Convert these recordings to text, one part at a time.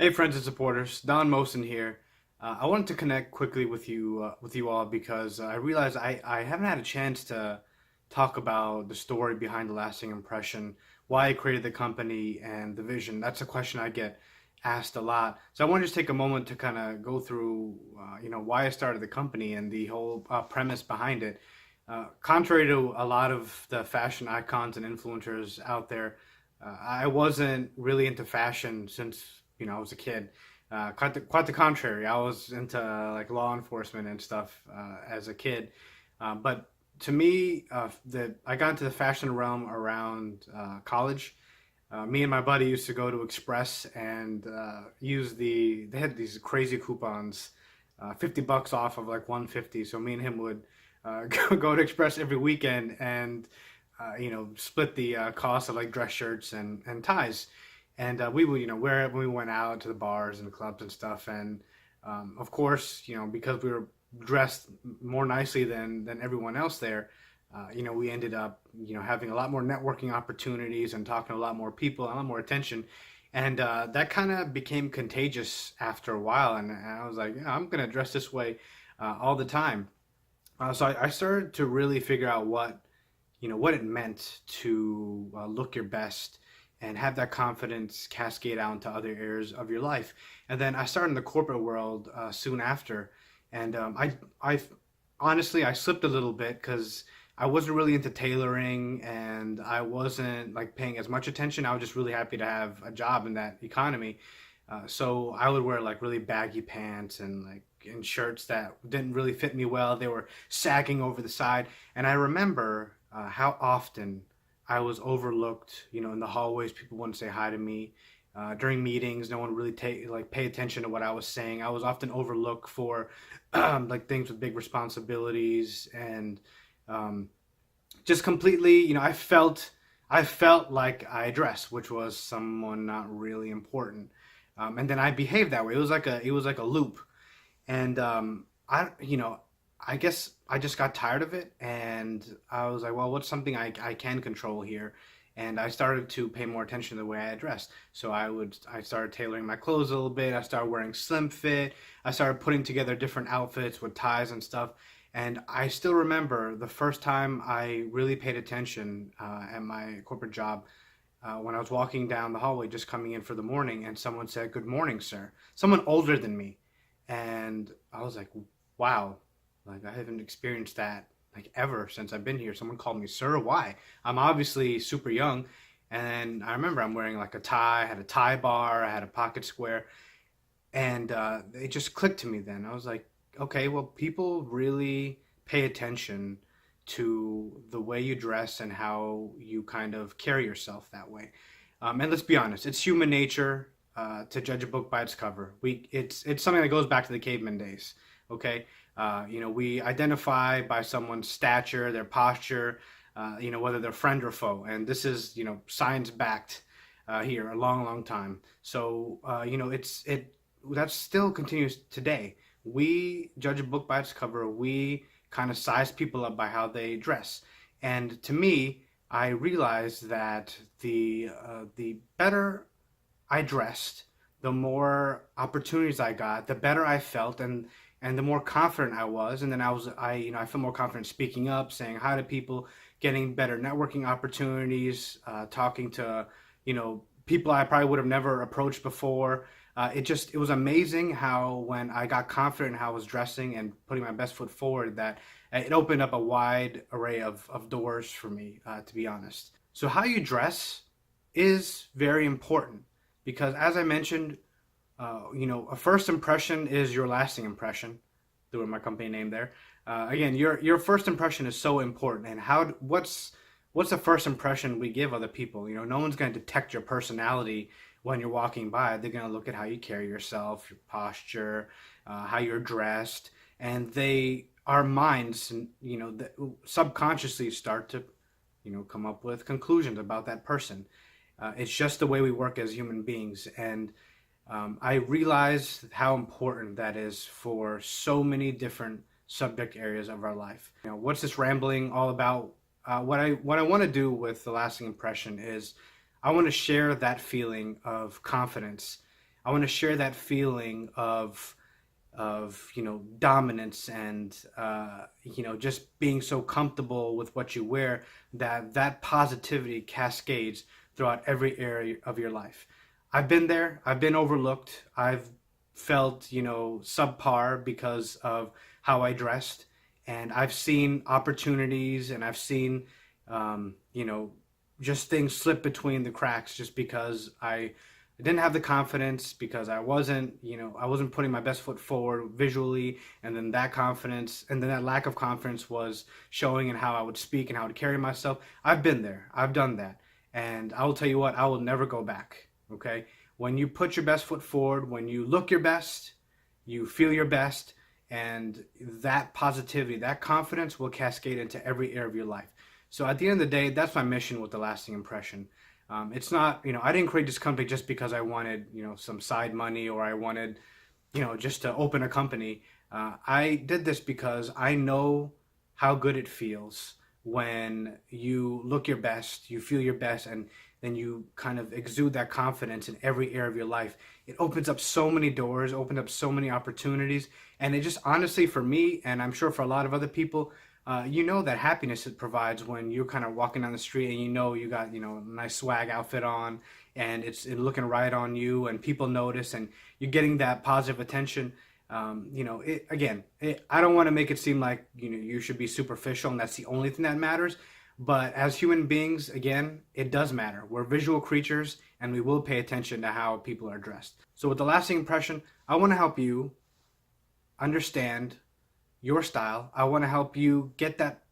Hey friends and supporters, Don Mohsin here. I wanted to connect quickly with you all because I realized I haven't had a chance to talk about the story behind the lasting impression, why I created the company and the vision. That's a question I get asked a lot. So I want to just take a moment to kind of go through, why I started the company and the whole premise behind it. Contrary to a lot of the fashion icons and influencers out there, I wasn't really into fashion since I was a kid. Quite the contrary. I was into like law enforcement and stuff as a kid. But to me, I got into the fashion realm around college. Me and my buddy used to go to Express and use they had these crazy coupons, $50 off of like 150. So me and him would go to Express every weekend and split the cost of like dress shirts and ties. And we would, wear it when we went out to the bars and clubs and stuff. And of course, because we were dressed more nicely than everyone else there, we ended up, having a lot more networking opportunities and talking to a lot more people, a lot more attention. And that kind of became contagious after a while. And I was like, I'm going to dress this way all the time. So I started to really figure out what it meant to look your best and have that confidence cascade out into other areas of your life. And then I started in the corporate world soon after, and I honestly I slipped a little bit because I wasn't really into tailoring and I wasn't like paying as much attention. I was just really happy to have a job in that economy. So I would wear like really baggy pants and like in shirts that didn't really fit me well. They were sagging over the side, and I remember how often I was overlooked. In the hallways, people wouldn't say hi to me. During meetings, no one really pay attention to what I was saying. I was often overlooked for like things with big responsibilities and um, just completely. I felt like I dressed, which was someone not really important. And then I behaved that way. It was like a loop, and I guess I just got tired of it, and I was like, well, what's something I can control here? And I started to pay more attention to the way I dressed. So I started tailoring my clothes a little bit. I started wearing slim fit. I started putting together different outfits with ties and stuff. And I still remember the first time I really paid attention at my corporate job when I was walking down the hallway, just coming in for the morning, and someone said, "Good morning, sir." Someone older than me, and I was like, "Wow, like I haven't experienced that like ever since I've been here." Someone called me sir. Why? I'm obviously super young. And I remember I'm wearing like a tie, I had a tie bar, I had a pocket square, and it just clicked to me then. I was like, okay, well, people really pay attention to the way you dress and how you kind of carry yourself that way. And let's be honest, it's human nature to judge a book by its cover. It's something that goes back to the caveman days. Okay, we identify by someone's stature, their posture, whether they're friend or foe, and this is science backed here a long, long time. So it that still continues today. We judge a book by its cover. We kind of size people up by how they dress. And to me, I realized that the better I dressed, the more opportunities I got, the better I felt, and the more confident I was. And then I felt more confident speaking up, saying hi to people, getting better networking opportunities, talking to people I probably would have never approached before. It was amazing how when I got confident in how I was dressing and putting my best foot forward, that it opened up a wide array of doors for me, to be honest. So how you dress is very important because, as I mentioned, a first impression is your lasting impression. Doing my company name there. Again, your first impression is so important, and what's the first impression we give other people? No one's going to detect your personality when you're walking by. They're going to look at how you carry yourself, your posture, how you're dressed, and our minds, subconsciously start to, come up with conclusions about that person. It's just the way we work as human beings, and I realized how important that is for so many different subject areas of our life. What's this rambling all about? What I want to do with the lasting impression is I want to share that feeling of confidence I want to share that feeling of dominance and just being so comfortable with what you wear that that positivity cascades throughout every area of your life. I've been there. I've been overlooked. I've felt subpar because of how I dressed, and I've seen opportunities, and I've seen um, you know just things slip between the cracks just because I didn't have the confidence, because I wasn't putting my best foot forward visually, and then that confidence, and then that lack of confidence was showing in how I would speak and how I would carry myself. I've been there. I've done that. And I will tell you what, I will never go back. Okay? When you put your best foot forward, when you look your best, you feel your best, and that positivity, that confidence will cascade into every area of your life. So at the end of the day, that's my mission with the lasting impression. It's not, I didn't create this company just because I wanted, some side money, or I wanted, just to open a company. I did this because I know how good it feels when you look your best, you feel your best, and then you kind of exude that confidence in every area of your life. It opens up so many doors, opens up so many opportunities, and it just honestly, for me, and I'm sure for a lot of other people, that happiness it provides when you're kind of walking down the street and you got a nice swag outfit on, and it's looking right on you, and people notice, and you're getting that positive attention. I don't want to make it seem like you should be superficial and that's the only thing that matters. But as human beings, again, it does matter. We're visual creatures, and we will pay attention to how people are dressed. So with the lasting impression, I want to help you understand your style. I want to help you get that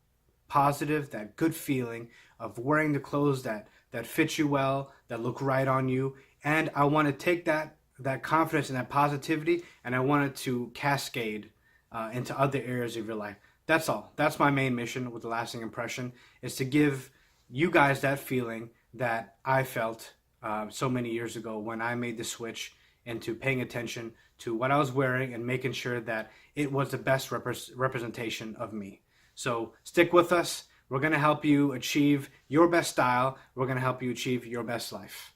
positive, that good feeling of wearing the clothes that fit you well, that look right on you. And I want to take that confidence and that positivity, and I want it to cascade into other areas of your life. That's all. That's my main mission with the lasting impression, is to give you guys that feeling that I felt so many years ago when I made the switch into paying attention to what I was wearing and making sure that it was the best representation of me. So stick with us. We're going to help you achieve your best style. We're going to help you achieve your best life.